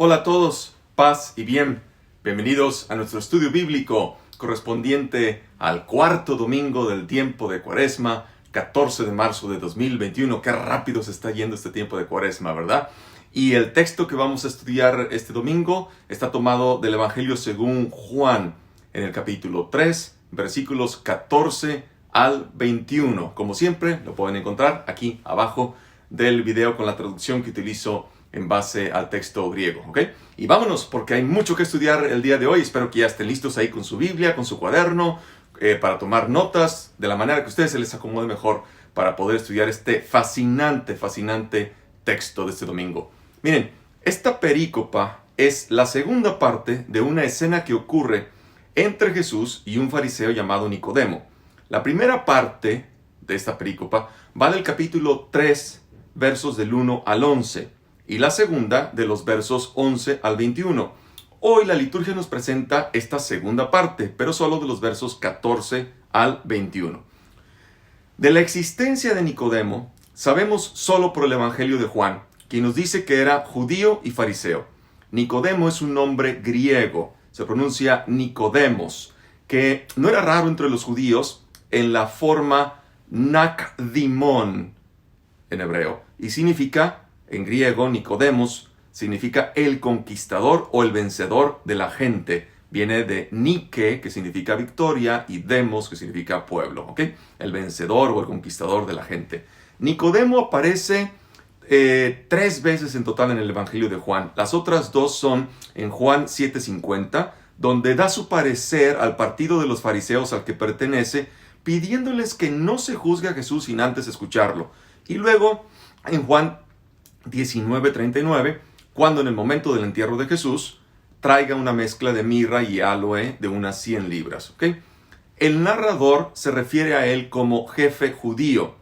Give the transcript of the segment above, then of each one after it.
Hola a todos, paz y bien. Bienvenidos a nuestro estudio bíblico correspondiente al cuarto domingo del tiempo de Cuaresma, 14 de marzo de 2021. Qué rápido se está yendo este tiempo de Cuaresma, ¿verdad? Y el texto que vamos a estudiar este domingo está tomado del Evangelio según Juan, en el capítulo 3, versículos 14 al 21. Como siempre, lo pueden encontrar aquí abajo del video con la traducción que utilizo en base al texto griego, ¿ok? Y vámonos, porque hay mucho que estudiar el día de hoy. Espero que ya estén listos ahí con su Biblia, con su cuaderno, para tomar notas de la manera que a ustedes se les acomode mejor para poder estudiar este fascinante texto de este domingo. Miren, esta perícopa es la segunda parte de una escena que ocurre entre Jesús y un fariseo llamado Nicodemo. La primera parte de esta perícopa va del capítulo 3, versos del 1 al 11. Y la segunda de los versos 11 al 21. Hoy la liturgia nos presenta esta segunda parte, pero solo de los versos 14 al 21. De la existencia de Nicodemo, sabemos solo por el Evangelio de Juan, quien nos dice que era judío y fariseo. Nicodemo es un nombre griego, se pronuncia Nicodemos, que no era raro entre los judíos en la forma nakdimon en hebreo, y significa, en griego, Nicodemos significa el conquistador o el vencedor de la gente. Viene de Nike, que significa victoria, y demos, que significa pueblo, ¿ok? El vencedor o el conquistador de la gente. Nicodemo aparece 3 veces en total en el Evangelio de Juan. Las otras 2 son en Juan 7:50, donde da su parecer al partido de los fariseos al que pertenece, pidiéndoles que no se juzgue a Jesús sin antes escucharlo. Y luego en Juan 19:39, cuando en el momento del entierro de Jesús traiga una mezcla de mirra y aloe de unas 100 libras. ¿Ok? El narrador se refiere a él como jefe judío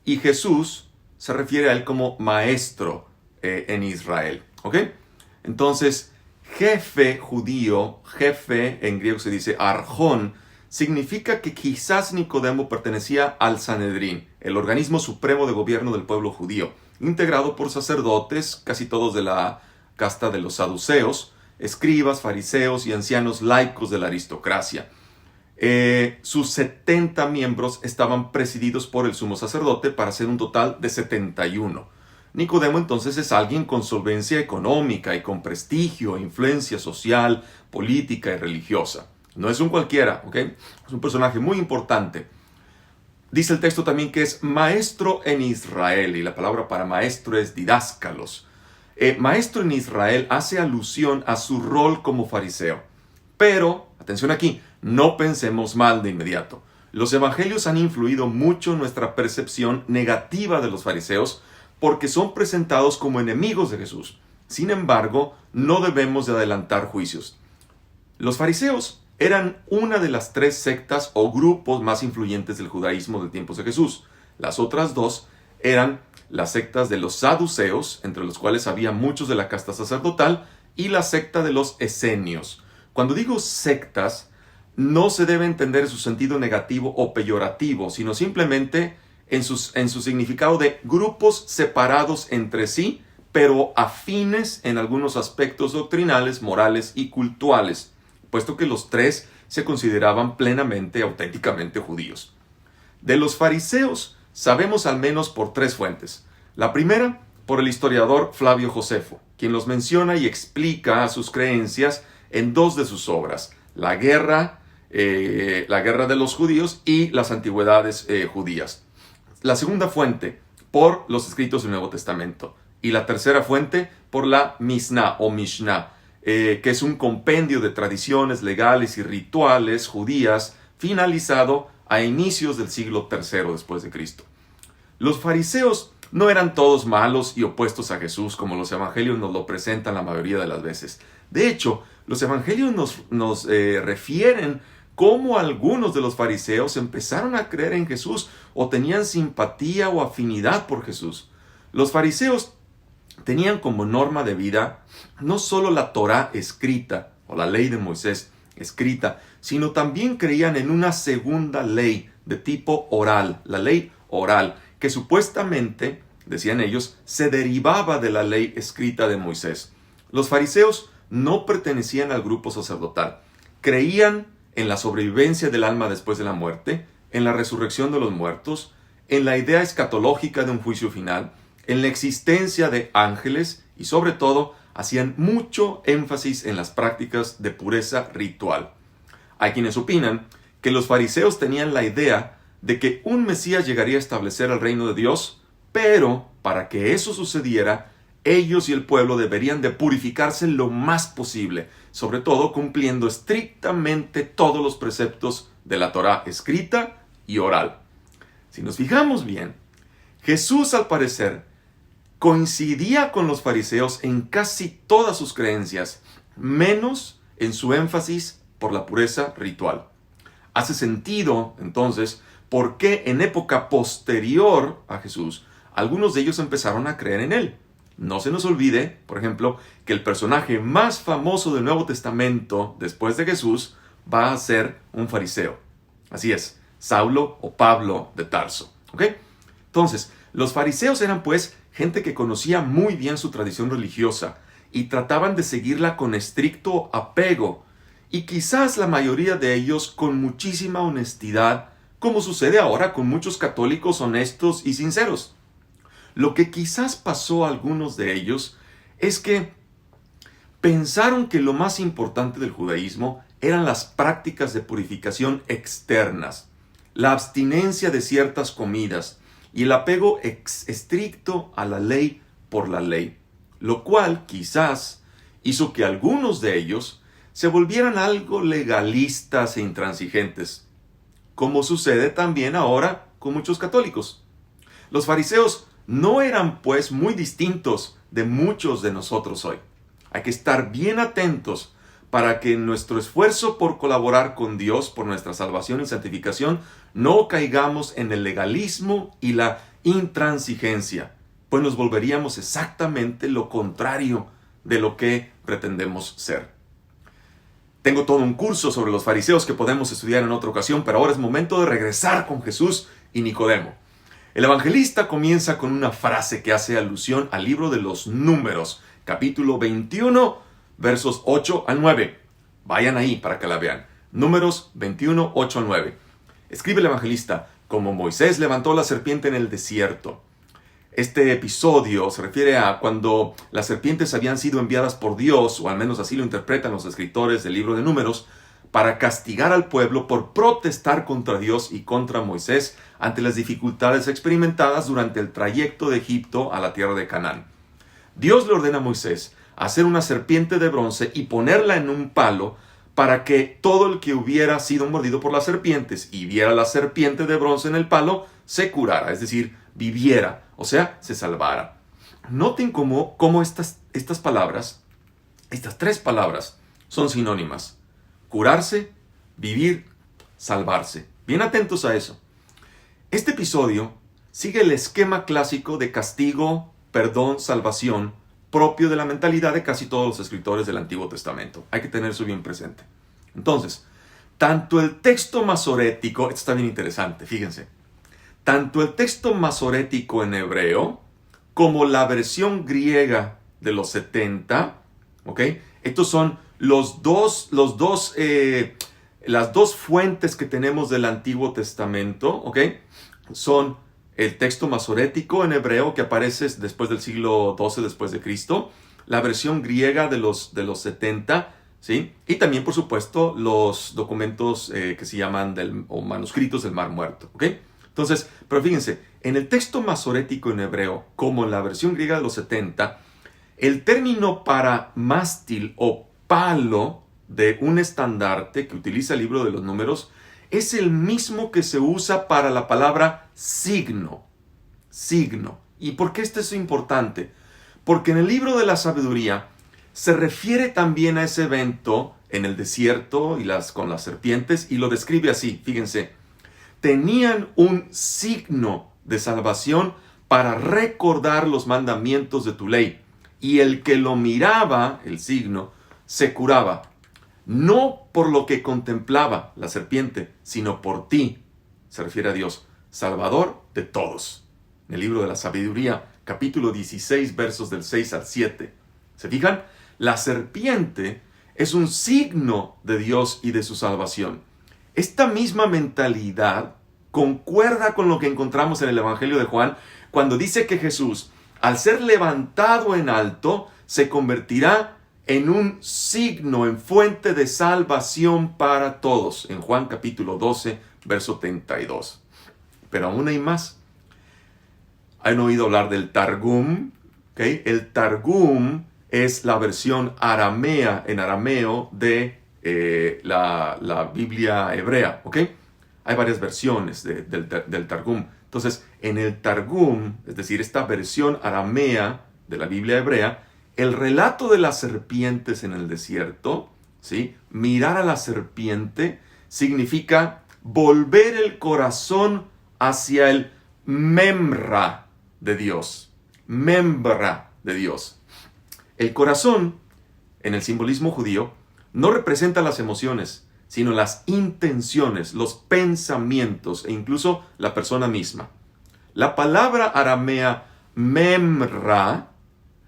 y Jesús se refiere a él como maestro en Israel. ¿Ok? Entonces, jefe judío, jefe en griego se dice arjón, significa que quizás Nicodemo pertenecía al Sanedrín, el organismo supremo de gobierno del pueblo judío, integrado por sacerdotes, casi todos de la casta de los saduceos, escribas, fariseos y ancianos laicos de la aristocracia. Sus 70 miembros estaban presididos por el sumo sacerdote para ser un total de 71. Nicodemo entonces es alguien con solvencia económica y con prestigio, influencia social, política y religiosa. No es un cualquiera, ¿ok? Es un personaje muy importante. Dice el texto también que es maestro en Israel, y la palabra para maestro es didáscalos. Maestro en Israel hace alusión a su rol como fariseo. Pero, atención aquí, no pensemos mal de inmediato. Los evangelios han influido mucho en nuestra percepción negativa de los fariseos porque son presentados como enemigos de Jesús. Sin embargo, no debemos de adelantar juicios. Los fariseos eran una de las 3 sectas o grupos más influyentes del judaísmo del tiempo de Jesús. Las otras 2 eran las sectas de los saduceos, entre los cuales había muchos de la casta sacerdotal, y la secta de los esenios. Cuando digo sectas, no se debe entender en su sentido negativo o peyorativo, sino simplemente en su significado de grupos separados entre sí, pero afines en algunos aspectos doctrinales, morales y cultuales, puesto que los 3 se consideraban plenamente, auténticamente judíos. De los fariseos sabemos al menos por 3 fuentes. La primera, por el historiador Flavio Josefo, quien los menciona y explica sus creencias en 2 de sus obras, la guerra de los judíos y las antigüedades judías. La segunda fuente, por los escritos del Nuevo Testamento. Y la tercera fuente, por la Mishnah o Mishnah, que es un compendio de tradiciones legales y rituales judías finalizado a inicios del siglo III después de Cristo. Los fariseos no eran todos malos y opuestos a Jesús como los evangelios nos lo presentan la mayoría de las veces. De hecho, los evangelios nos refieren cómo algunos de los fariseos empezaron a creer en Jesús o tenían simpatía o afinidad por Jesús. Los fariseos tenían como norma de vida no solo la Torá escrita o la ley de Moisés escrita, sino también creían en una segunda ley de tipo oral, la ley oral, que supuestamente, decían ellos, se derivaba de la ley escrita de Moisés. Los fariseos no pertenecían al grupo sacerdotal. Creían en la sobrevivencia del alma después de la muerte, en la resurrección de los muertos, en la idea escatológica de un juicio final, en la existencia de ángeles y sobre todo hacían mucho énfasis en las prácticas de pureza ritual. Hay quienes opinan que los fariseos tenían la idea de que un Mesías llegaría a establecer el reino de Dios, pero para que eso sucediera, ellos y el pueblo deberían de purificarse lo más posible, sobre todo cumpliendo estrictamente todos los preceptos de la Torá escrita y oral. Si nos fijamos bien, Jesús al parecer coincidía con los fariseos en casi todas sus creencias, menos en su énfasis por la pureza ritual. Hace sentido, entonces, por qué en época posterior a Jesús, algunos de ellos empezaron a creer en él. No se nos olvide, por ejemplo, que el personaje más famoso del Nuevo Testamento después de Jesús va a ser un fariseo. Así es, Saulo o Pablo de Tarso. ¿Ok? Entonces, los fariseos eran pues gente que conocía muy bien su tradición religiosa y trataban de seguirla con estricto apego, y quizás la mayoría de ellos con muchísima honestidad, como sucede ahora con muchos católicos honestos y sinceros. Lo que quizás pasó a algunos de ellos es que pensaron que lo más importante del judaísmo eran las prácticas de purificación externas, la abstinencia de ciertas comidas y el apego estricto a la ley por la ley, lo cual quizás hizo que algunos de ellos se volvieran algo legalistas e intransigentes, como sucede también ahora con muchos católicos. Los fariseos no eran pues muy distintos de muchos de nosotros hoy. Hay que estar bien atentos para que en nuestro esfuerzo por colaborar con Dios por nuestra salvación y santificación no caigamos en el legalismo y la intransigencia, pues nos volveríamos exactamente lo contrario de lo que pretendemos ser. Tengo todo un curso sobre los fariseos que podemos estudiar en otra ocasión, pero ahora es momento de regresar con Jesús y Nicodemo. El evangelista comienza con una frase que hace alusión al libro de los Números, capítulo 21, versos 8 al 9. Vayan ahí para que la vean. Números 21, 8 al 9. Escribe el evangelista: como Moisés levantó la serpiente en el desierto. Este episodio se refiere a cuando las serpientes habían sido enviadas por Dios, o al menos así lo interpretan los escritores del libro de Números, para castigar al pueblo por protestar contra Dios y contra Moisés ante las dificultades experimentadas durante el trayecto de Egipto a la tierra de Canaán. Dios le ordena a Moisés hacer una serpiente de bronce y ponerla en un palo para que todo el que hubiera sido mordido por las serpientes y viera la serpiente de bronce en el palo se curara, es decir, viviera, o sea, se salvara. Noten cómo estas palabras, estas tres palabras, son sinónimas: curarse, vivir, salvarse. Bien atentos a eso. Este episodio sigue el esquema clásico de castigo, perdón, salvación, propio de la mentalidad de casi todos los escritores del Antiguo Testamento. Hay que tener eso bien presente. Entonces, tanto el texto masorético, esto está bien interesante, fíjense, tanto el texto masorético en hebreo como la versión griega de los 70, ¿ok? Estos son las dos fuentes que tenemos del Antiguo Testamento, ¿ok? Son el texto masorético en hebreo que aparece después del siglo XII después de Cristo, la versión griega de los 70, ¿sí? Y también, por supuesto, los documentos que se llaman o manuscritos del Mar Muerto, ¿ok? Entonces, pero fíjense, en el texto masorético en hebreo, como en la versión griega de los 70, el término para mástil o palo de un estandarte que utiliza el libro de los Números es el mismo que se usa para la palabra signo. Signo. ¿Y por qué esto es importante? Porque en el libro de la sabiduría se refiere también a ese evento en el desierto con las serpientes y lo describe así, fíjense. Tenían un signo de salvación para recordar los mandamientos de tu ley, y el que lo miraba, el signo, se curaba, no por lo que contemplaba la serpiente, sino por ti, se refiere a Dios, Salvador de todos. En el libro de la sabiduría, capítulo 16, versos del 6 al 7. ¿Se fijan? La serpiente es un signo de Dios y de su salvación. Esta misma mentalidad concuerda con lo que encontramos en el Evangelio de Juan, cuando dice que Jesús, al ser levantado en alto, se convertirá en un signo, en fuente de salvación para todos. En Juan capítulo 12, verso 32. Pero aún hay más. ¿Han oído hablar del Targum? ¿Okay? El Targum es la versión aramea, en arameo, de la Biblia hebrea. ¿Okay? Hay varias versiones del Targum. Entonces, en el Targum, es decir, esta versión aramea de la Biblia hebrea, el relato de las serpientes en el desierto, ¿sí? Mirar a la serpiente significa volver el corazón hacia el memra de Dios. Membra de Dios. El corazón, en el simbolismo judío, no representa las emociones, sino las intenciones, los pensamientos e incluso la persona misma. La palabra aramea memra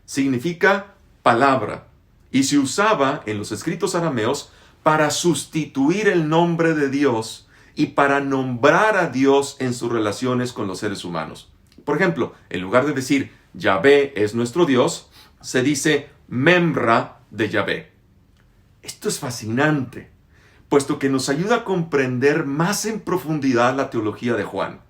significa palabra y se usaba en los escritos arameos para sustituir el nombre de Dios y para nombrar a Dios en sus relaciones con los seres humanos. Por ejemplo, en lugar de decir Yahvé es nuestro Dios, se dice Memra de Yahvé. Esto es fascinante, puesto que nos ayuda a comprender más en profundidad la teología de Juan.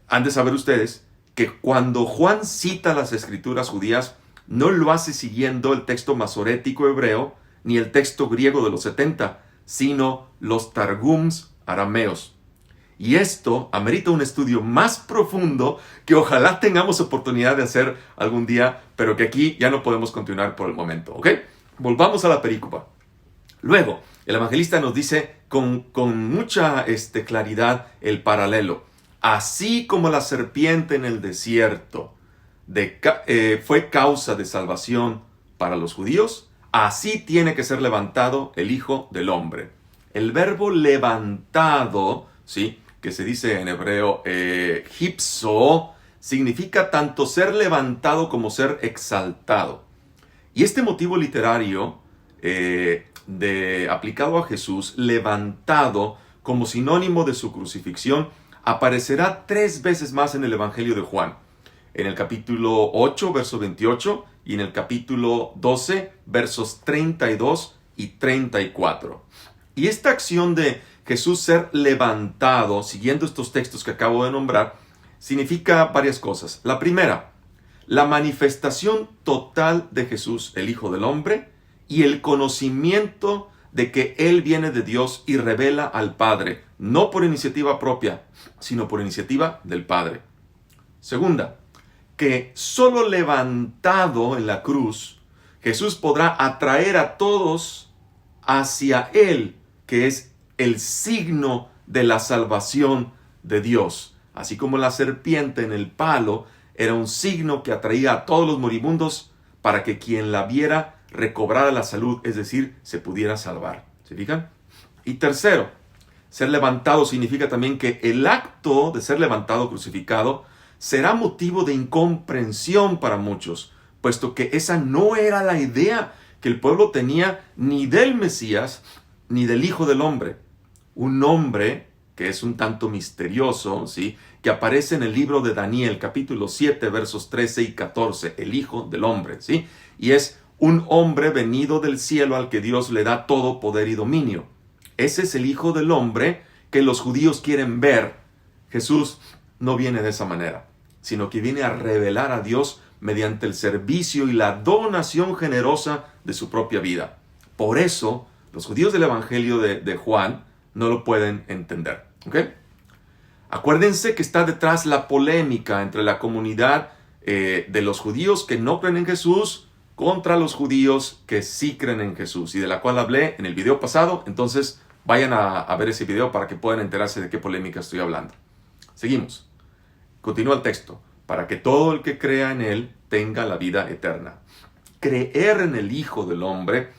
Han de saber ustedes que cuando Juan cita las escrituras judías, no lo hace siguiendo el texto masorético hebreo ni el texto griego de los 70, sino los targums arameos. Y esto amerita un estudio más profundo que ojalá tengamos oportunidad de hacer algún día, pero que aquí ya no podemos continuar por el momento, ¿ok? Volvamos a la perícopa. Luego, el evangelista nos dice con mucha claridad el paralelo. Así como la serpiente en el desierto fue causa de salvación para los judíos, así tiene que ser levantado el Hijo del Hombre. El verbo levantado, ¿sí?, que se dice en hebreo hipso, significa tanto ser levantado como ser exaltado. Y este motivo literario aplicado a Jesús, levantado como sinónimo de su crucifixión, aparecerá 3 veces más en el Evangelio de Juan. En el capítulo 8, verso 28, y en el capítulo 12, versos 32 y 34. Y esta acción de Jesús ser levantado, siguiendo estos textos que acabo de nombrar, significa varias cosas. La primera, la manifestación total de Jesús, el Hijo del Hombre, y el conocimiento de que Él viene de Dios y revela al Padre, no por iniciativa propia, sino por iniciativa del Padre. Segunda, que solo levantado en la cruz, Jesús podrá atraer a todos hacia Él, que es el signo de la salvación de Dios. Así como la serpiente en el palo era un signo que atraía a todos los moribundos para que quien la viera recobrara la salud, es decir, se pudiera salvar. ¿Se fijan? Y tercero, ser levantado significa también que el acto de ser levantado, crucificado, será motivo de incomprensión para muchos, puesto que esa no era la idea que el pueblo tenía ni del Mesías ni del Hijo del Hombre. Un nombre que es un tanto misterioso, ¿sí?, que aparece en el libro de Daniel, capítulo 7, versos 13 y 14, el Hijo del Hombre, ¿sí? Y es un hombre venido del cielo al que Dios le da todo poder y dominio. Ese es el Hijo del Hombre que los judíos quieren ver. Jesús no viene de esa manera, sino que viene a revelar a Dios mediante el servicio y la donación generosa de su propia vida. Por eso, los judíos del Evangelio de Juan no lo pueden entender. ¿Ok? Acuérdense que está detrás la polémica entre la comunidad de los judíos que no creen en Jesús contra los judíos que sí creen en Jesús, y de la cual hablé en el video pasado. Entonces vayan a ver ese video para que puedan enterarse de qué polémica estoy hablando. Seguimos. Continúa el texto. Para que todo el que crea en Él tenga la vida eterna. Creer en el Hijo del Hombre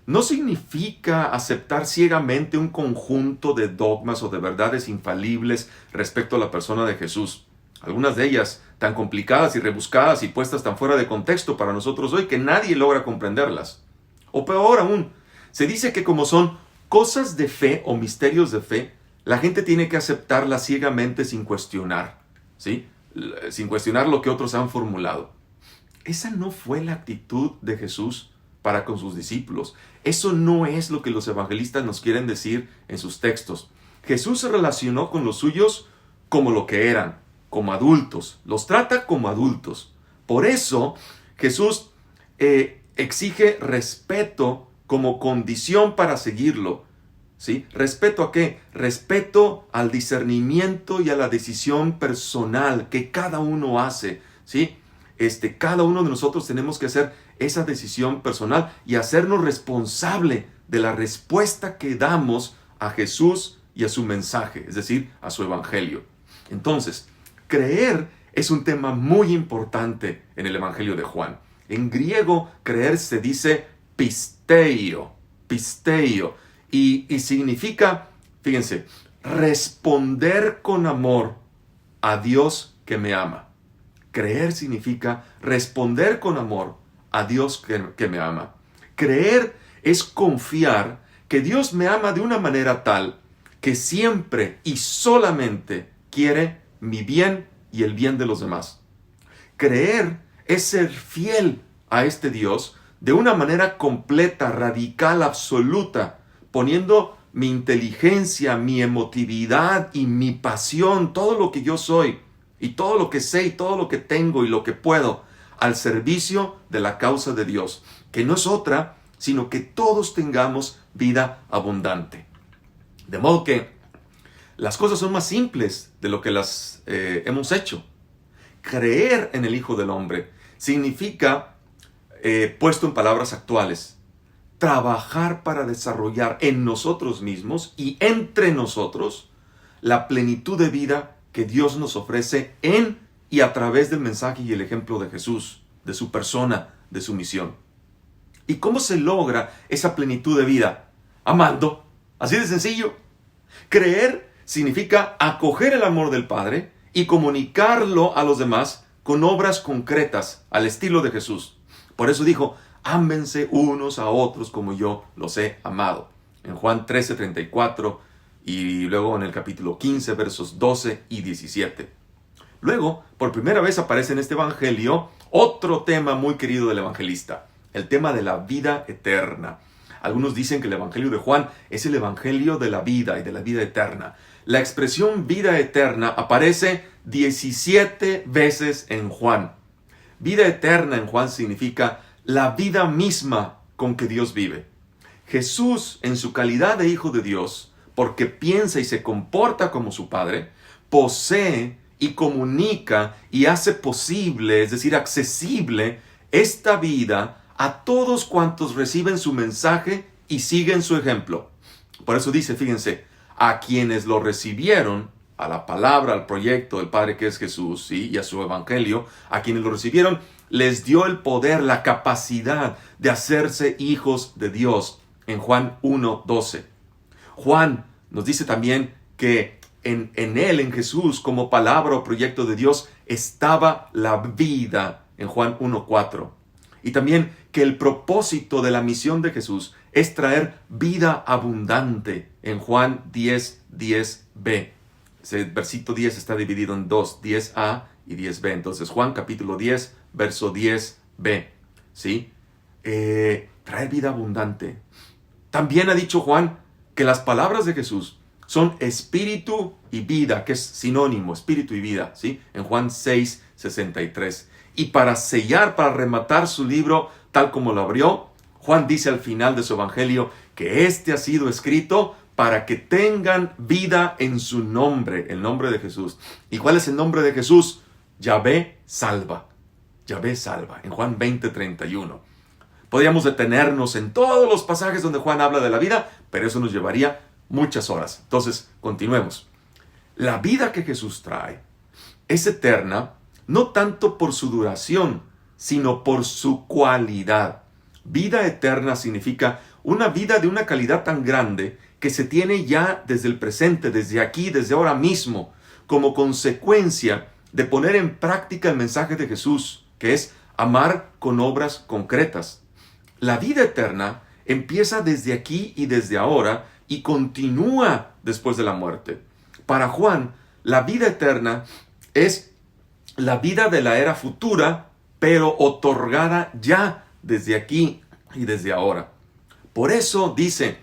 no significa aceptar ciegamente un conjunto de dogmas o de verdades infalibles respecto a la persona de Jesús. Algunas de ellas tan complicadas y rebuscadas y puestas tan fuera de contexto para nosotros hoy que nadie logra comprenderlas. O peor aún, se dice que como son cosas de fe o misterios de fe, la gente tiene que aceptarlas ciegamente sin cuestionar, ¿sí? Sin cuestionar lo que otros han formulado. Esa no fue la actitud de Jesús para con sus discípulos. Eso no es lo que los evangelistas nos quieren decir en sus textos. Jesús se relacionó con los suyos como lo que eran, como adultos. Los trata como adultos. Por eso Jesús exige respeto como condición para seguirlo. ¿Sí? ¿Respeto a qué? Respeto al discernimiento y a la decisión personal que cada uno hace. ¿Sí? Cada uno de nosotros tenemos que hacer esa decisión personal y hacernos responsable de la respuesta que damos a Jesús y a su mensaje, es decir, a su evangelio. Entonces, creer es un tema muy importante en el evangelio de Juan. En griego, creer se dice pisteio, y significa, fíjense, responder con amor a Dios que me ama. Creer significa responder con amor a Dios que me ama. Creer es confiar que Dios me ama de una manera tal que siempre y solamente quiere mi bien y el bien de los demás. Creer es ser fiel a este Dios de una manera completa, radical, absoluta, poniendo mi inteligencia, mi emotividad y mi pasión, todo lo que yo soy, y todo lo que sé, y todo lo que tengo y lo que puedo, al servicio de la causa de Dios, que no es otra, sino que todos tengamos vida abundante. De modo que las cosas son más simples de lo que las hemos hecho. Creer en el Hijo del Hombre significa, puesto en palabras actuales, trabajar para desarrollar en nosotros mismos y entre nosotros la plenitud de vida que Dios nos ofrece en y a través del mensaje y el ejemplo de Jesús, de su persona, de su misión. ¿Y cómo se logra esa plenitud de vida? Amando. Así de sencillo. Creer significa acoger el amor del Padre y comunicarlo a los demás con obras concretas al estilo de Jesús. Por eso dijo, ámense unos a otros como yo los he amado. En Juan 13:34 y luego en el capítulo 15, versos 12 y 17. Luego, por primera vez aparece en este evangelio otro tema muy querido del evangelista, el tema de la vida eterna. Algunos dicen que el evangelio de Juan es el evangelio de la vida y de la vida eterna. La expresión vida eterna aparece 17 veces en Juan. Vida eterna en Juan significa la vida misma con que Dios vive. Jesús, en su calidad de Hijo de Dios, porque piensa y se comporta como su Padre, posee y comunica y hace posible, es decir, accesible, esta vida a todos cuantos reciben su mensaje y siguen su ejemplo. Por eso dice, fíjense, a quienes lo recibieron, a la palabra, al proyecto del Padre que es Jesús, ¿sí? Y a su evangelio, a quienes lo recibieron, les dio el poder, la capacidad de hacerse hijos de Dios. En Juan 1:12. Juan nos dice también que en él, en Jesús, como palabra o proyecto de Dios, estaba la vida, en Juan 1:4. Y también que el propósito de la misión de Jesús es traer vida abundante, en Juan 10:10b. Ese versículo 10 está dividido en dos, 10a y 10b. Entonces, Juan capítulo 10, verso 10b. ¿Sí? Traer vida abundante. También ha dicho Juan que las palabras de Jesús son espíritu y vida, que es sinónimo, espíritu y vida, ¿sí? En Juan 6:63. Y para sellar, para rematar su libro tal como lo abrió, Juan dice al final de su evangelio que este ha sido escrito para que tengan vida en su nombre, el nombre de Jesús. ¿Y cuál es el nombre de Jesús? Yahvé salva. Yahvé salva, en Juan 20:31. Podríamos detenernos en todos los pasajes donde Juan habla de la vida, pero eso nos llevaría muchas horas. Entonces, continuemos. La vida que Jesús trae es eterna, no tanto por su duración, sino por su cualidad. Vida eterna significa una vida de una calidad tan grande que se tiene ya desde el presente, desde aquí, desde ahora mismo, como consecuencia de poner en práctica el mensaje de Jesús, que es amar con obras concretas. La vida eterna empieza desde aquí y desde ahora y continúa después de la muerte. Para Juan, la vida eterna es la vida de la era futura, pero otorgada ya desde aquí y desde ahora. Por eso dice,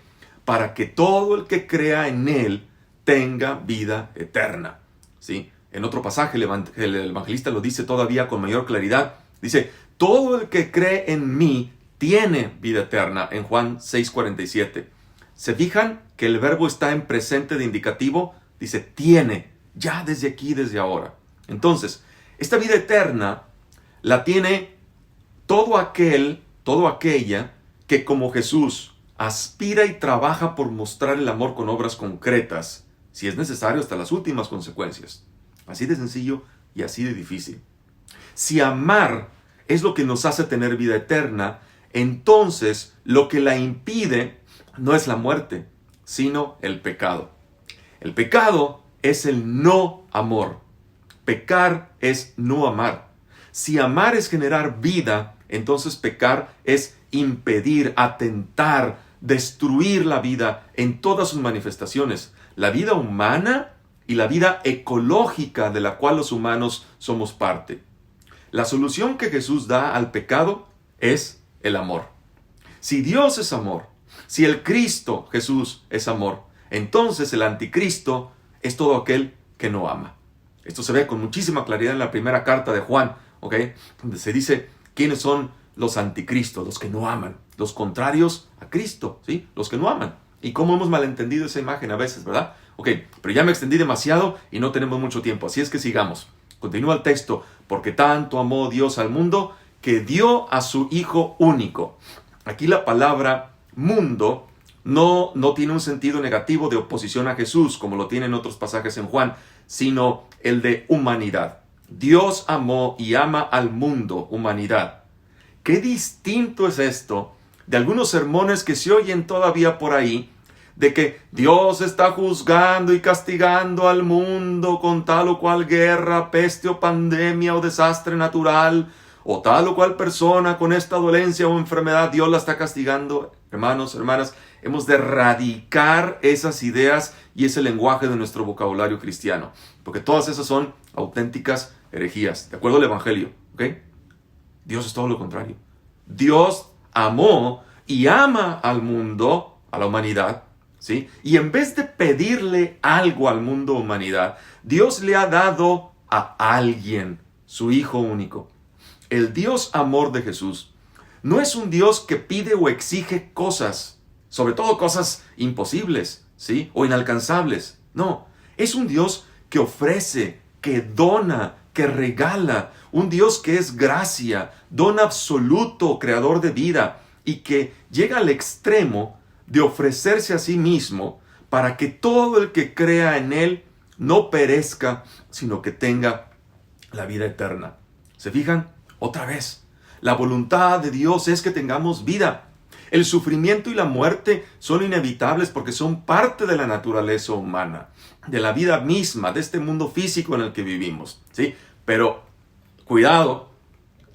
para que todo el que crea en él tenga vida eterna. ¿Sí? En otro pasaje el evangelista lo dice todavía con mayor claridad. Dice, todo el que cree en mí tiene vida eterna, en Juan 6:47. ¿Se fijan que el verbo está en presente de indicativo? Dice, tiene, ya desde aquí, desde ahora. Entonces, esta vida eterna la tiene todo aquella que como Jesús aspira y trabaja por mostrar el amor con obras concretas, si es necesario hasta las últimas consecuencias. Así de sencillo y así de difícil. Si amar es lo que nos hace tener vida eterna, entonces lo que la impide no es la muerte, sino el pecado. El pecado es el no amor. Pecar es no amar. Si amar es generar vida, entonces pecar es impedir, atentar, destruir la vida en todas sus manifestaciones. La vida humana y la vida ecológica de la cual los humanos somos parte. La solución que Jesús da al pecado es el amor. Si Dios es amor, si el Cristo Jesús es amor, entonces el anticristo es todo aquel que no ama. Esto se ve con muchísima claridad en la primera carta de Juan, ¿ok? Donde se dice quiénes son los anticristos, los que no aman, los contrarios a Cristo, ¿sí? Los que no aman. Y cómo hemos malentendido esa imagen a veces, ¿verdad? Ok, pero ya me extendí demasiado y no tenemos mucho tiempo, así es que sigamos. Continúa el texto, porque tanto amó Dios al mundo que dio a su Hijo único. Aquí la palabra mundo no tiene un sentido negativo de oposición a Jesús, como lo tiene en otros pasajes en Juan, sino el de humanidad. Dios amó y ama al mundo, humanidad. Qué distinto es esto de algunos sermones que se oyen todavía por ahí, de que Dios está juzgando y castigando al mundo con tal o cual guerra, peste o pandemia o desastre natural, o tal o cual persona con esta dolencia o enfermedad, Dios la está castigando. Hermanos, hermanas, hemos de erradicar esas ideas y ese lenguaje de nuestro vocabulario cristiano, porque todas esas son auténticas herejías, de acuerdo al Evangelio, ¿ok? Dios es todo lo contrario. Dios amó y ama al mundo, a la humanidad, ¿sí? Y en vez de pedirle algo al mundo, humanidad, Dios le ha dado a alguien, su Hijo único. El Dios amor de Jesús no es un Dios que pide o exige cosas, sobre todo cosas imposibles, ¿sí? O inalcanzables. No, es un Dios que ofrece, que dona, que regala, un Dios que es gracia, don absoluto, creador de vida, y que llega al extremo de ofrecerse a sí mismo para que todo el que crea en él no perezca, sino que tenga la vida eterna. ¿Se fijan? Otra vez, la voluntad de Dios es que tengamos vida. El sufrimiento y la muerte son inevitables porque son parte de la naturaleza humana, de la vida misma, de este mundo físico en el que vivimos, ¿sí? Pero, cuidado,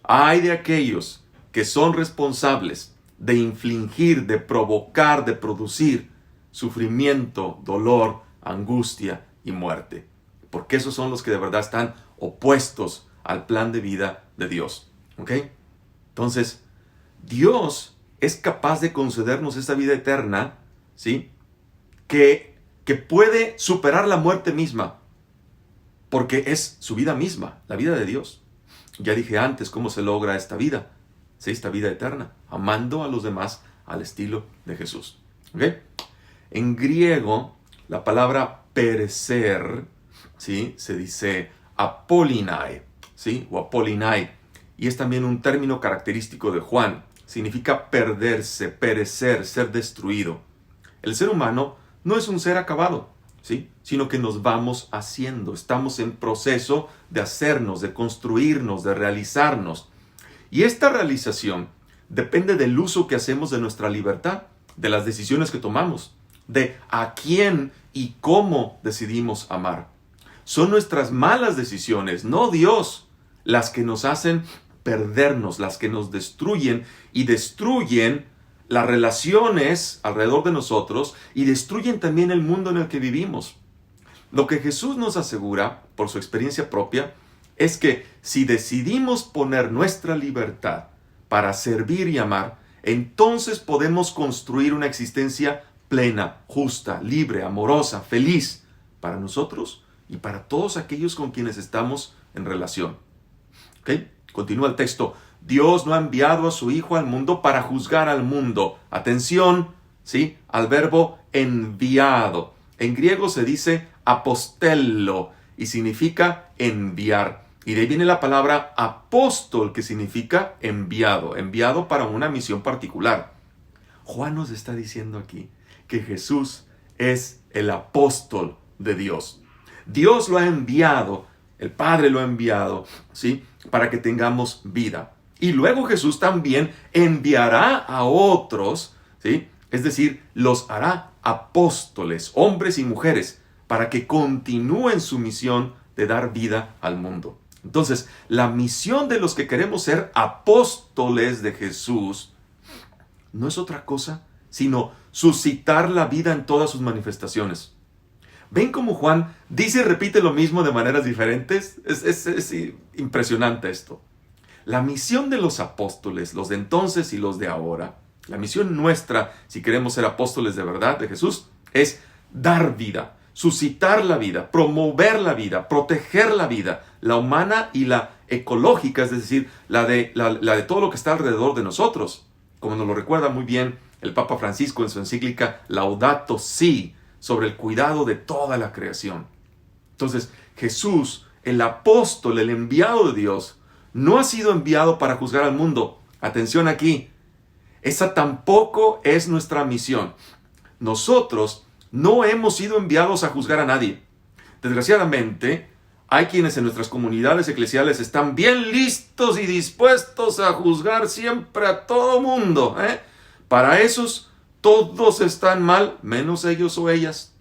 hay de aquellos que son responsables de infligir, de provocar, de producir sufrimiento, dolor, angustia y muerte. Porque esos son los que de verdad están opuestos al plan de vida de Dios. ¿Ok? Entonces, Dios es capaz de concedernos esta vida eterna, ¿sí? Que puede superar la muerte misma. Porque es su vida misma, la vida de Dios. Ya dije antes cómo se logra esta vida. ¿Sí? Esta vida eterna, amando a los demás al estilo de Jesús. ¿Ok? En griego, la palabra perecer, ¿sí? Se dice apolinai, ¿sí? O apolinai. Y es también un término característico de Juan. Significa perderse, perecer, ser destruido. El ser humano no es un ser acabado, ¿sí? Sino que nos vamos haciendo. Estamos en proceso de hacernos, de construirnos, de realizarnos. Y esta realización depende del uso que hacemos de nuestra libertad, de las decisiones que tomamos, de a quién y cómo decidimos amar. Son nuestras malas decisiones, no Dios, las que nos hacen perdernos, las que nos destruyen y destruyen las relaciones alrededor de nosotros y destruyen también el mundo en el que vivimos. Lo que Jesús nos asegura, por su experiencia propia, es que si decidimos poner nuestra libertad para servir y amar, entonces podemos construir una existencia plena, justa, libre, amorosa, feliz para nosotros y para todos aquellos con quienes estamos en relación. ¿Ok? Continúa el texto. Dios no ha enviado a su Hijo al mundo para juzgar al mundo. Atención, ¿sí? Al verbo enviado. En griego se dice apostello y significa enviar. Y de ahí viene la palabra apóstol, que significa enviado. Enviado para una misión particular. Juan nos está diciendo aquí que Jesús es el apóstol de Dios. Dios lo ha enviado, el Padre lo ha enviado, ¿sí? Para que tengamos vida. Y luego Jesús también enviará a otros, ¿sí? Es decir, los hará apóstoles, hombres y mujeres, para que continúen su misión de dar vida al mundo. Entonces, la misión de los que queremos ser apóstoles de Jesús no es otra cosa, sino suscitar la vida en todas sus manifestaciones. ¿Ven cómo Juan dice y repite lo mismo de maneras diferentes? Es impresionante esto. La misión de los apóstoles, los de entonces y los de ahora, la misión nuestra, si queremos ser apóstoles de verdad de Jesús, es dar vida, suscitar la vida, promover la vida, proteger la vida, la humana y la ecológica, es decir, la de todo lo que está alrededor de nosotros. Como nos lo recuerda muy bien el Papa Francisco en su encíclica Laudato Si, sobre el cuidado de toda la creación. Entonces, Jesús, el apóstol, el enviado de Dios, no ha sido enviado para juzgar al mundo. Atención aquí, esa tampoco es nuestra misión. Nosotros no hemos sido enviados a juzgar a nadie. Desgraciadamente, hay quienes en nuestras comunidades eclesiales están bien listos y dispuestos a juzgar siempre a todo mundo. Para esos, todos están mal, menos ellos o ellas.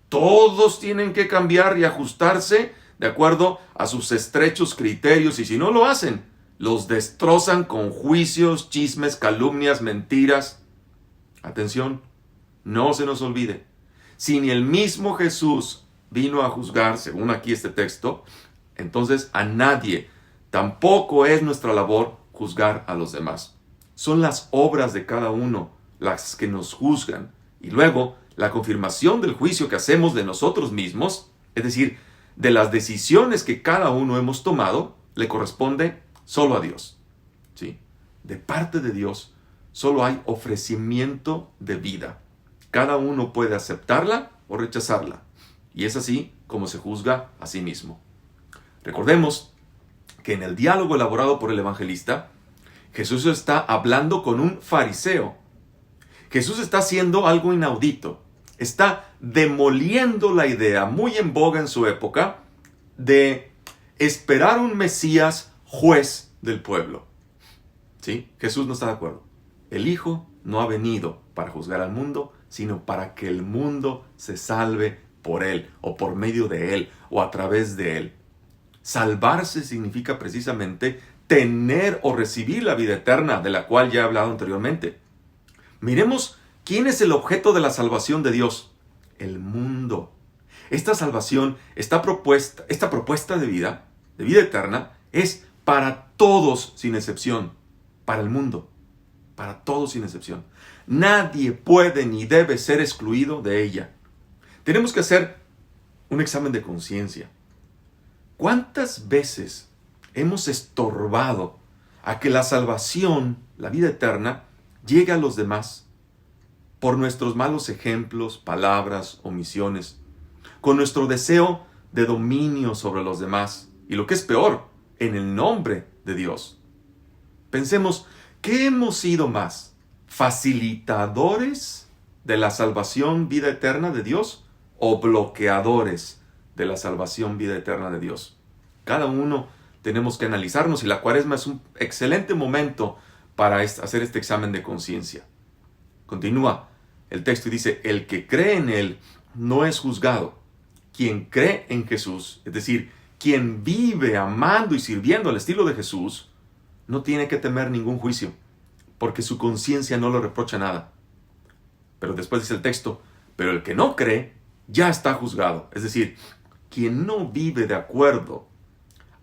Todos tienen que cambiar y ajustarse de acuerdo a sus estrechos criterios, y si no lo hacen, los destrozan con juicios, chismes, calumnias, mentiras. Atención, no se nos olvide, si ni el mismo Jesús vino a juzgar, según aquí este texto, entonces a nadie, tampoco es nuestra labor juzgar a los demás. Son las obras de cada uno las que nos juzgan, y luego la confirmación del juicio que hacemos de nosotros mismos, es decir, de las decisiones que cada uno hemos tomado, le corresponde solo a Dios. ¿Sí? De parte de Dios solo hay ofrecimiento de vida. Cada uno puede aceptarla o rechazarla, y es así como se juzga a sí mismo. Recordemos que en el diálogo elaborado por el evangelista, Jesús está hablando con un fariseo. Jesús está haciendo algo inaudito. Está demoliendo la idea muy en boga en su época de esperar un Mesías juez del pueblo. ¿Sí? Jesús no está de acuerdo. El Hijo no ha venido para juzgar al mundo, sino para que el mundo se salve por Él, o por medio de Él, o a través de Él. Salvarse significa precisamente tener o recibir la vida eterna, de la cual ya he hablado anteriormente. Miremos quién es el objeto de la salvación de Dios. El mundo. Esta salvación, esta propuesta de vida eterna, es para todos sin excepción. Para el mundo. Para todos sin excepción. Nadie puede ni debe ser excluido de ella. Tenemos que hacer un examen de conciencia. ¿Cuántas veces hemos estorbado a que la salvación, la vida eterna, llegue a los demás por nuestros malos ejemplos, palabras, omisiones, con nuestro deseo de dominio sobre los demás y, lo que es peor, en el nombre de Dios? Pensemos, ¿qué hemos sido más? ¿Facilitadores de la salvación, vida eterna de Dios, o bloqueadores de la salvación, vida eterna de Dios? Cada uno tenemos que analizarnos, y la Cuaresma es un excelente momento para hacer este examen de conciencia. Continúa el texto y dice: el que cree en Él no es juzgado. quien cree en Jesús, es decir, quien vive amando y sirviendo al estilo de Jesús, no tiene que temer ningún juicio, porque su conciencia no le reprocha nada. Pero después dice el texto, pero el que no cree ya está juzgado. Es decir, quien no vive de acuerdo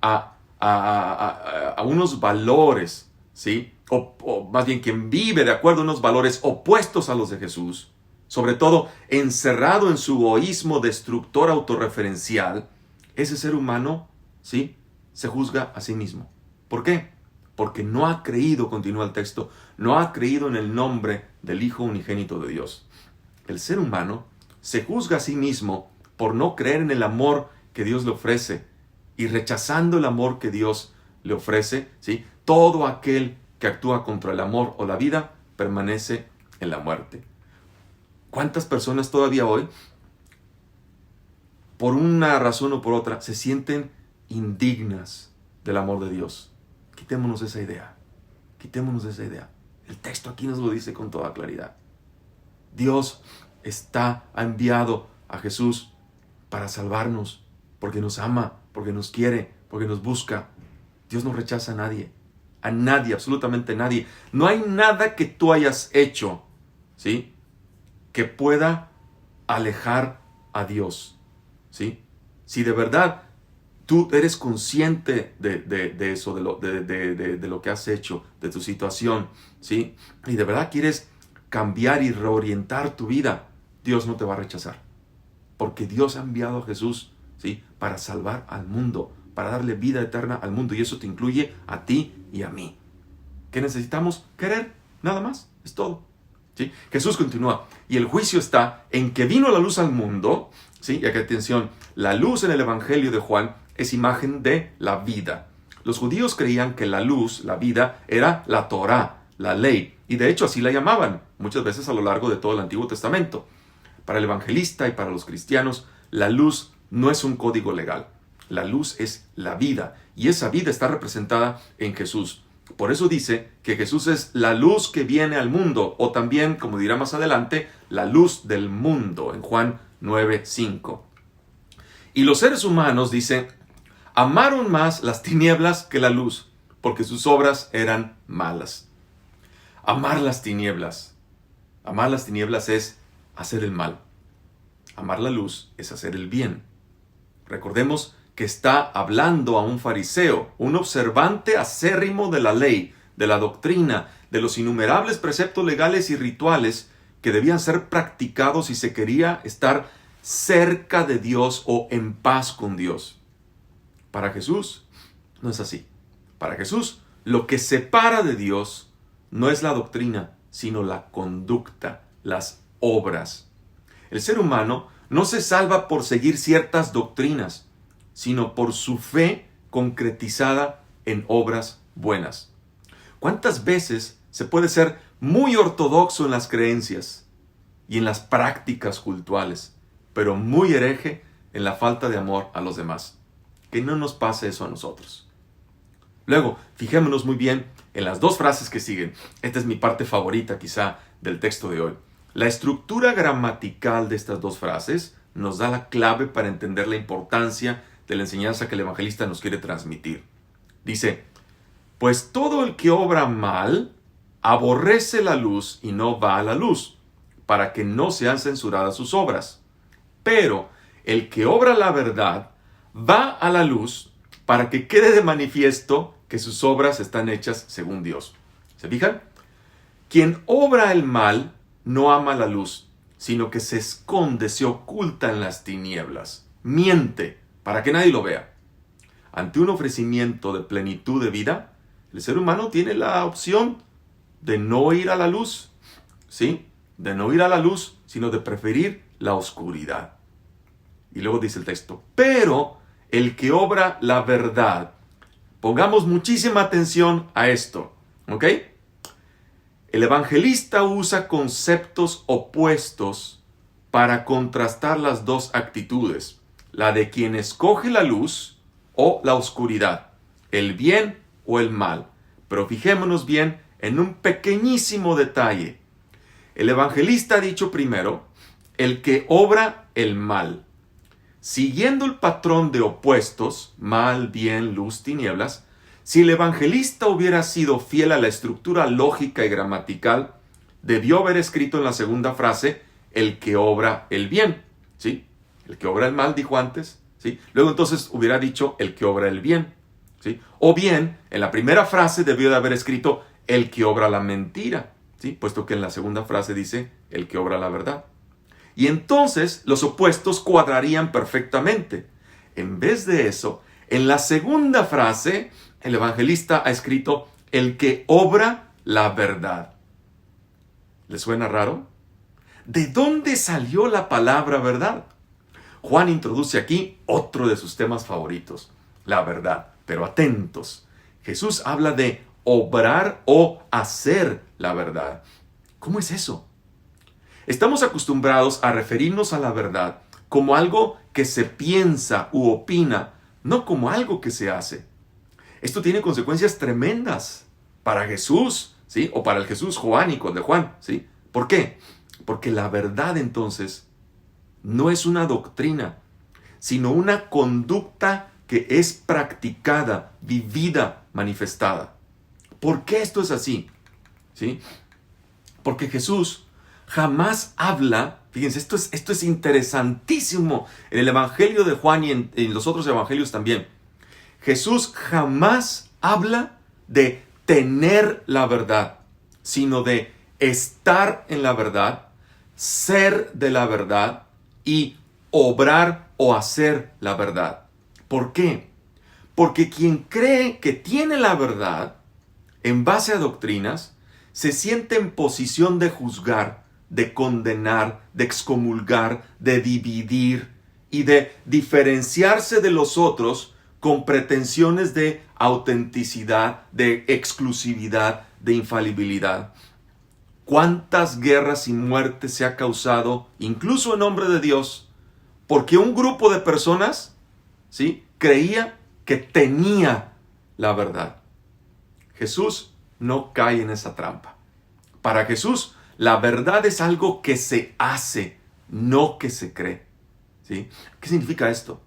a unos valores, ¿sí? O más bien quien vive de acuerdo a unos valores opuestos a los de Jesús, sobre todo encerrado en su egoísmo destructor autorreferencial, ese ser humano, ¿sí?, se juzga a sí mismo. ¿Por qué? Porque no ha creído, continúa el texto, no ha creído en el nombre del Hijo unigénito de Dios. El ser humano se juzga a sí mismo por no creer en el amor que Dios le ofrece y rechazando el amor que Dios le ofrece, ¿sí? Todo aquel que actúa contra el amor o la vida permanece en la muerte. ¿Cuántas personas todavía hoy, por una razón o por otra, se sienten indignas del amor de Dios? Quitémonos esa idea. Quitémonos esa idea. El texto aquí nos lo dice con toda claridad. Dios ha enviado a Jesús para salvarnos, porque nos ama, porque nos quiere, porque nos busca. Dios no rechaza a nadie, absolutamente nadie. No hay nada que tú hayas hecho, ¿sí?, que pueda alejar a Dios, ¿sí? Si de verdad tú eres consciente de eso, de lo que has hecho, de tu situación, ¿sí?, y de verdad quieres cambiar y reorientar tu vida, Dios no te va a rechazar. Porque Dios ha enviado a Jesús, ¿sí?, para salvar al mundo, para darle vida eterna al mundo. Y eso te incluye a ti y a mí. ¿Qué necesitamos? Querer, nada más, es todo. ¿Sí? Jesús continúa, y el juicio está en que vino la luz al mundo, ¿sí? Y aquí atención, la luz en el Evangelio de Juan es imagen de la vida. Los judíos creían que la luz, la vida, era la Torá, la ley, y de hecho así la llamaban, muchas veces a lo largo de todo el Antiguo Testamento. Para el evangelista y para los cristianos, la luz no es un código legal, la luz es la vida, y esa vida está representada en Jesús. Por eso dice que Jesús es la luz que viene al mundo, o también, como dirá más adelante, la luz del mundo, en Juan 9:5. Y los seres humanos, dice, amaron más las tinieblas que la luz, porque sus obras eran malas. Amar las tinieblas es hacer el mal. Amar la luz es hacer el bien. Recordemos que está hablando a un fariseo, un observante acérrimo de la ley, de la doctrina, de los innumerables preceptos legales y rituales que debían ser practicados si se quería estar cerca de Dios o en paz con Dios. Para Jesús no es así. Para Jesús, lo que separa de Dios no es la doctrina, sino la conducta, las obras. El ser humano no se salva por seguir ciertas doctrinas, sino por su fe concretizada en obras buenas. ¿Cuántas veces se puede ser muy ortodoxo en las creencias y en las prácticas cultuales, pero muy hereje en la falta de amor a los demás? Que no nos pase eso a nosotros. Luego, fijémonos muy bien en las dos frases que siguen. Esta es mi parte favorita quizá del texto de hoy. La estructura gramatical de estas dos frases nos da la clave para entender la importancia de la enseñanza que el evangelista nos quiere transmitir. Dice, pues todo el que obra mal aborrece la luz y no va a la luz, para que no sean censuradas sus obras. Pero el que obra la verdad va a la luz para que quede de manifiesto que sus obras están hechas según Dios. ¿Se fijan? Quien obra el mal no ama la luz, sino que se esconde, se oculta en las tinieblas, miente para que nadie lo vea. Ante un ofrecimiento de plenitud de vida, el ser humano tiene la opción de no ir a la luz, ¿sí? De no ir a la luz, sino de preferir la oscuridad. Y luego dice el texto, pero el que obra la verdad, pongamos muchísima atención a esto, ¿ok? El evangelista usa conceptos opuestos para contrastar las dos actitudes, la de quien escoge la luz o la oscuridad, el bien o el mal. Pero fijémonos bien en un pequeñísimo detalle. El evangelista ha dicho primero, el que obra el mal. siguiendo el patrón de opuestos, mal, bien, luz, tinieblas, si el evangelista hubiera sido fiel a la estructura lógica y gramatical, debió haber escrito en la segunda frase, el que obra el bien, ¿sí? El que obra el mal, dijo antes, ¿sí? Luego entonces hubiera dicho, el que obra el bien, ¿sí? O bien, en la primera frase debió de haber escrito, el que obra la mentira, ¿sí? Puesto que en la segunda frase dice, el que obra la verdad. Y entonces los opuestos cuadrarían perfectamente. En vez de eso, en la segunda frase, el evangelista ha escrito, el que obra la verdad. ¿Le suena raro? ¿De dónde salió la palabra verdad? Juan introduce aquí otro de sus temas favoritos, la verdad. Pero atentos, Jesús habla de obrar o hacer la verdad. ¿Cómo es eso? Estamos acostumbrados a referirnos a la verdad como algo que se piensa u opina, no como algo que se hace. Esto tiene consecuencias tremendas para Jesús, ¿sí? O para el Jesús joánico de Juan, ¿sí? ¿Por qué? Porque la verdad entonces no es una doctrina, sino una conducta que es practicada, vivida, manifestada. ¿Por qué esto es así? ¿Sí? Porque Jesús jamás habla, fíjense, esto es interesantísimo en el Evangelio de Juan y en los otros evangelios también. Jesús jamás habla de tener la verdad, sino de estar en la verdad, ser de la verdad y obrar o hacer la verdad. ¿Por qué? Porque quien cree que tiene la verdad, en base a doctrinas, se siente en posición de juzgar, de condenar, de excomulgar, de dividir y de diferenciarse de los otros con pretensiones de autenticidad, de exclusividad, de infalibilidad. ¿Cuántas guerras y muertes se ha causado, incluso en nombre de Dios, porque un grupo de personas, ¿sí?, creía que tenía la verdad? Jesús no cae en esa trampa. Para Jesús, la verdad es algo que se hace, no que se cree, ¿sí? ¿Qué significa esto?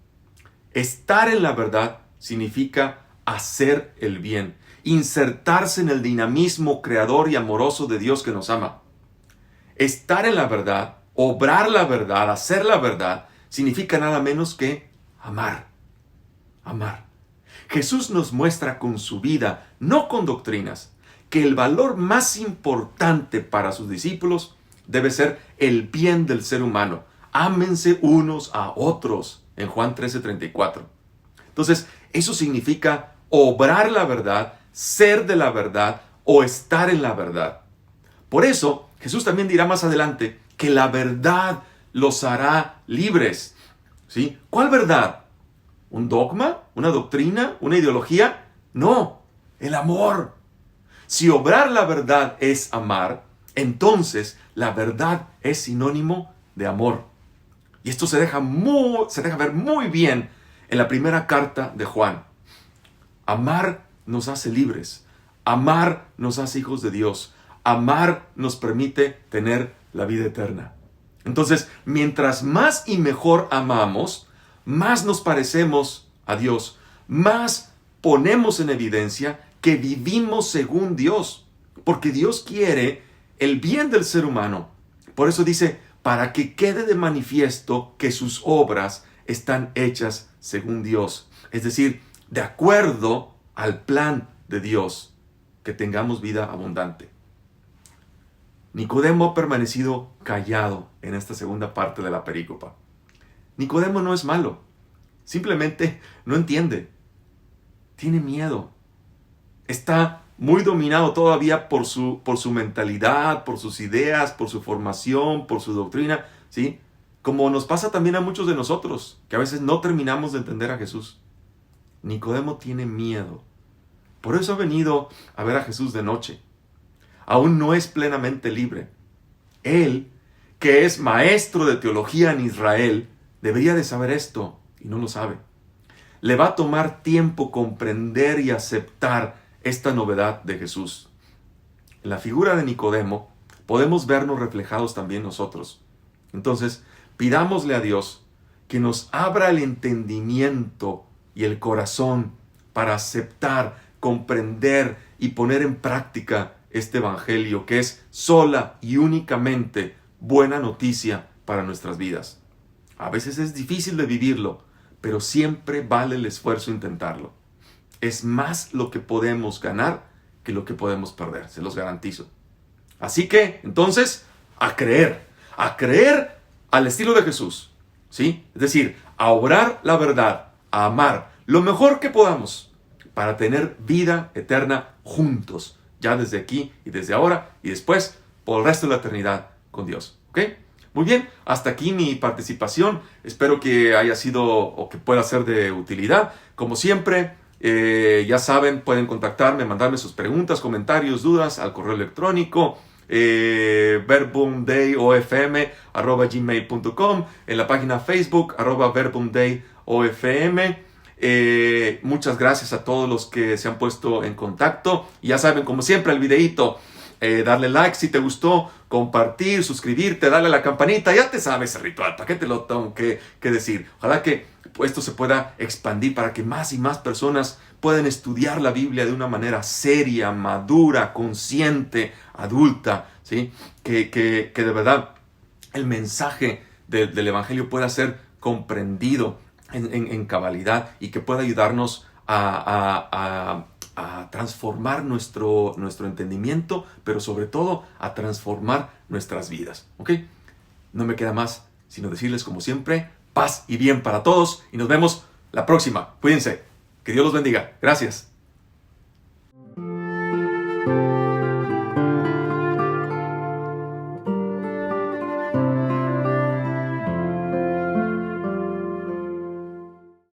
Estar en la verdad significa hacer el bien, insertarse en el dinamismo creador y amoroso de Dios que nos ama. Estar en la verdad, obrar la verdad, hacer la verdad, significa nada menos que amar. Amar. Jesús nos muestra con su vida, no con doctrinas, que el valor más importante para sus discípulos debe ser el bien del ser humano. Ámense unos a otros, en Juan 13:34. Entonces, eso significa obrar la verdad, ser de la verdad o estar en la verdad. Por eso, Jesús también dirá más adelante que la verdad los hará libres. ¿Sí? ¿Cuál verdad? ¿Un dogma? ¿Una doctrina? ¿Una ideología? No, el amor. Si obrar la verdad es amar, entonces la verdad es sinónimo de amor. Y esto se deja ver muy bien en la primera carta de Juan. Amar nos hace libres. Amar nos hace hijos de Dios. Amar nos permite tener la vida eterna. Entonces, mientras más y mejor amamos, más nos parecemos a Dios, más ponemos en evidencia que vivimos según Dios, porque Dios quiere el bien del ser humano. Por eso dice, para que quede de manifiesto que sus obras están hechas según Dios, es decir, de acuerdo al plan de Dios, que tengamos vida abundante. Nicodemo ha permanecido callado en esta segunda parte de la perícopa. Nicodemo no es malo, simplemente no entiende, tiene miedo, está muy dominado todavía por su mentalidad, por sus ideas, por su formación, por su doctrina, ¿sí? Como nos pasa también a muchos de nosotros, que a veces no terminamos de entender a Jesús. Nicodemo tiene miedo, por eso ha venido a ver a Jesús de noche. Aún no es plenamente libre. Él, que es maestro de teología en Israel, debería de saber esto y no lo sabe. Le va a tomar tiempo comprender y aceptar esta novedad de Jesús. En la figura de Nicodemo podemos vernos reflejados también nosotros. Entonces, pidámosle a Dios que nos abra el entendimiento y el corazón para aceptar, comprender y poner en práctica este evangelio que es sola y únicamente buena noticia para nuestras vidas. A veces es difícil de vivirlo, pero siempre vale el esfuerzo intentarlo. Es más lo que podemos ganar que lo que podemos perder, se los garantizo. Así que, entonces, a creer al estilo de Jesús, ¿sí? Es decir, a obrar la verdad, a amar lo mejor que podamos para tener vida eterna juntos, ya desde aquí y desde ahora y después por el resto de la eternidad con Dios, ¿ok? Muy bien, hasta aquí mi participación. Espero que haya sido o que pueda ser de utilidad. Como siempre, ya saben, pueden contactarme, mandarme sus preguntas, dudas al correo electrónico verbumdayofm@gmail.com, en la página Facebook @verbumdayofm. Muchas gracias a todos los que se han puesto en contacto. Y ya saben, como siempre, el videíto, darle like si te gustó, compartir, suscribirte, darle a la campanita. Ya te sabes el ritual, ¿para qué te lo tengo que decir? Ojalá que esto se pueda expandir para que más y más personas puedan estudiar la Biblia de una manera seria, madura, consciente, adulta, ¿sí? Que de verdad el mensaje del Evangelio pueda ser comprendido en cabalidad y que pueda ayudarnos a transformar nuestro entendimiento, pero sobre todo a transformar nuestras vidas, ¿ok? No me queda más sino decirles, como siempre, paz y bien para todos y nos vemos la próxima. Cuídense. Que Dios los bendiga. Gracias.